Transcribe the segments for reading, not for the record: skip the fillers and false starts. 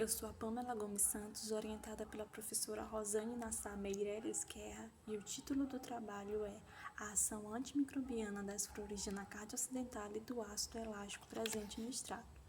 Eu sou a Pamela Gomes Santos, orientada pela professora Rosane Nassar Meireles Guerra, e o título do trabalho é A Ação Antimicrobiana das Flores de Anacardio Occidentale e do Ácido Elástico presente no extrato.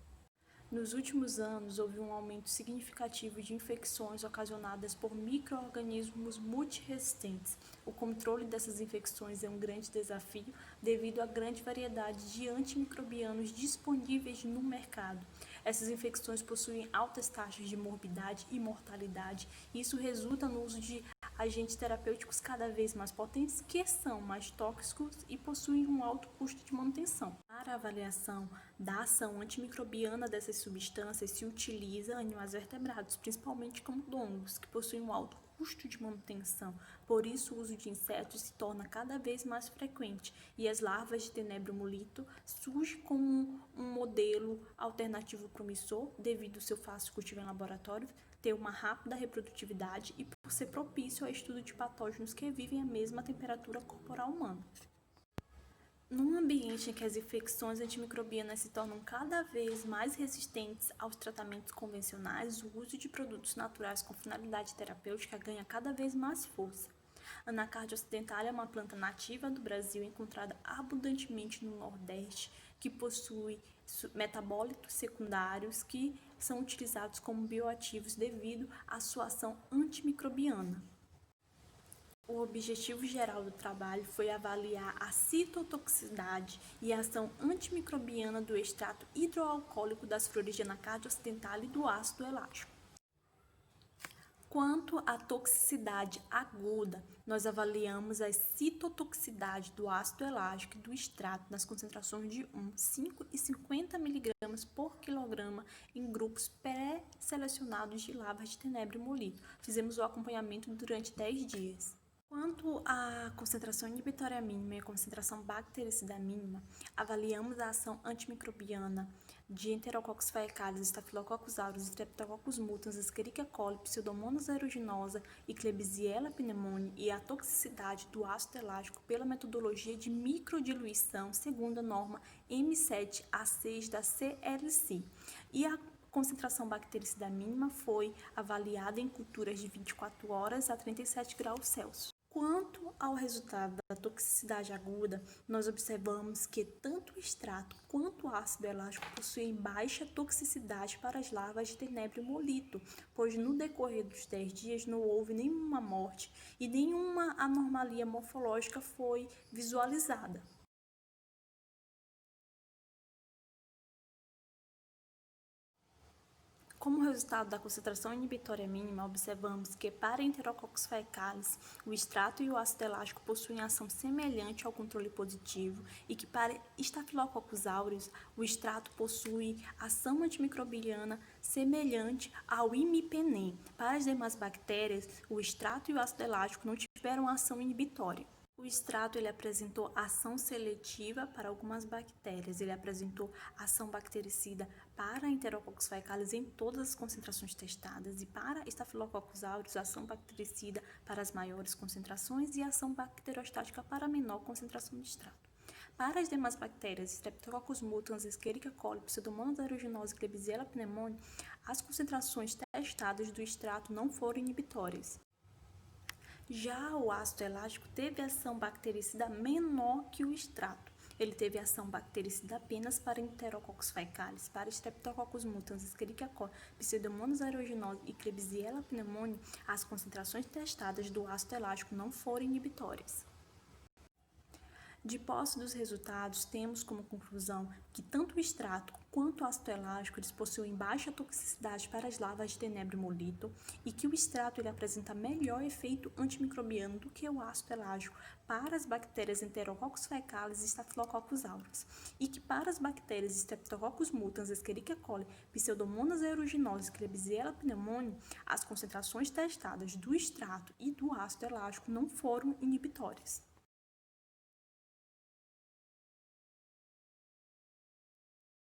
Nos últimos anos, houve um aumento significativo de infecções ocasionadas por micro-organismos multiresistentes. O controle dessas infecções é um grande desafio devido à grande variedade de antimicrobianos disponíveis no mercado. Essas infecções possuem altas taxas de morbidade e mortalidade, e isso resulta no uso de agentes terapêuticos cada vez mais potentes, que são mais tóxicos e possuem um alto custo de manutenção. Para a avaliação da ação antimicrobiana dessas substâncias, se utiliza animais vertebrados, principalmente camundongos, que possuem um alto custo de manutenção. Por isso, o uso de insetos se torna cada vez mais frequente e as larvas de Tenebrio molito surgem como um modelo alternativo promissor devido ao seu fácil cultivo em laboratório, ter uma rápida reprodutividade e por ser propício ao estudo de patógenos que vivem à mesma temperatura corporal humana. Num ambiente em que as infecções antimicrobianas se tornam cada vez mais resistentes aos tratamentos convencionais, o uso de produtos naturais com finalidade terapêutica ganha cada vez mais força. Anacardio occidentale é uma planta nativa do Brasil encontrada abundantemente no Nordeste, que possui metabólitos secundários que são utilizados como bioativos devido à sua ação antimicrobiana. O objetivo geral do trabalho foi avaliar a citotoxicidade e a ação antimicrobiana do extrato hidroalcoólico das flores de Anacardio occidentale e do ácido elástico. Quanto à toxicidade aguda, nós avaliamos a citotoxicidade do ácido elástico e do extrato nas concentrações de 1, 5 e 50 mg por quilograma em grupos pré-selecionados de larvas de Tenebrio molito. Fizemos o acompanhamento durante 10 dias. Quanto à concentração inibitória mínima e a concentração bactericida mínima, avaliamos a ação antimicrobiana de Enterococcus faecalis, Staphylococcus aureus, Streptococcus mutans, Escherichia coli, Pseudomonas aeruginosa e Klebsiella pneumoniae e a toxicidade do ácido elástico pela metodologia de microdiluição segundo a norma M7A6 da CLC. E a concentração bactericida mínima foi avaliada em culturas de 24 horas a 37 graus Celsius. Quanto ao resultado da toxicidade aguda, nós observamos que tanto o extrato quanto o ácido elástico possuem baixa toxicidade para as larvas de Tenebrio molito, pois no decorrer dos 10 dias não houve nenhuma morte e nenhuma anormalia morfológica foi visualizada. Como resultado da concentração inibitória mínima, observamos que para Enterococcus faecalis, o extrato e o ácido elástico possuem ação semelhante ao controle positivo e que para Staphylococcus aureus, o extrato possui ação antimicrobiana semelhante ao imipenem. Para as demais bactérias, o extrato e o ácido elástico não tiveram ação inibitória. O extrato apresentou ação seletiva para algumas bactérias, ele apresentou ação bactericida para Enterococcus faecalis em todas as concentrações testadas e para Staphylococcus aureus, ação bactericida para as maiores concentrações e ação bacterostática para a menor concentração de extrato. Para as demais bactérias, Streptococcus mutans, Escherichia coli, Pseudomonas aeruginosa e Klebsiella pneumoniae, as concentrações testadas do extrato não foram inibitórias. Já o ácido elástico teve ação bactericida menor que o extrato. Ele teve ação bactericida apenas para Enterococcus faecalis, para Streptococcus mutans, Escherichia coli, Pseudomonas aeruginosa e Klebsiella pneumoniae, as concentrações testadas do ácido elástico não foram inibitórias. De posse dos resultados, temos como conclusão que tanto o extrato quanto o ácido elástico eles possuem baixa toxicidade para as larvas de Tenebrio molito e que o extrato ele apresenta melhor efeito antimicrobiano do que o ácido elástico para as bactérias Enterococcus faecalis e Staphylococcus aureus e que para as bactérias Streptococcus mutans, Escherichia coli, Pseudomonas aeruginosa e Klebsiella pneumoniae, as concentrações testadas do extrato e do ácido elástico não foram inibitórias.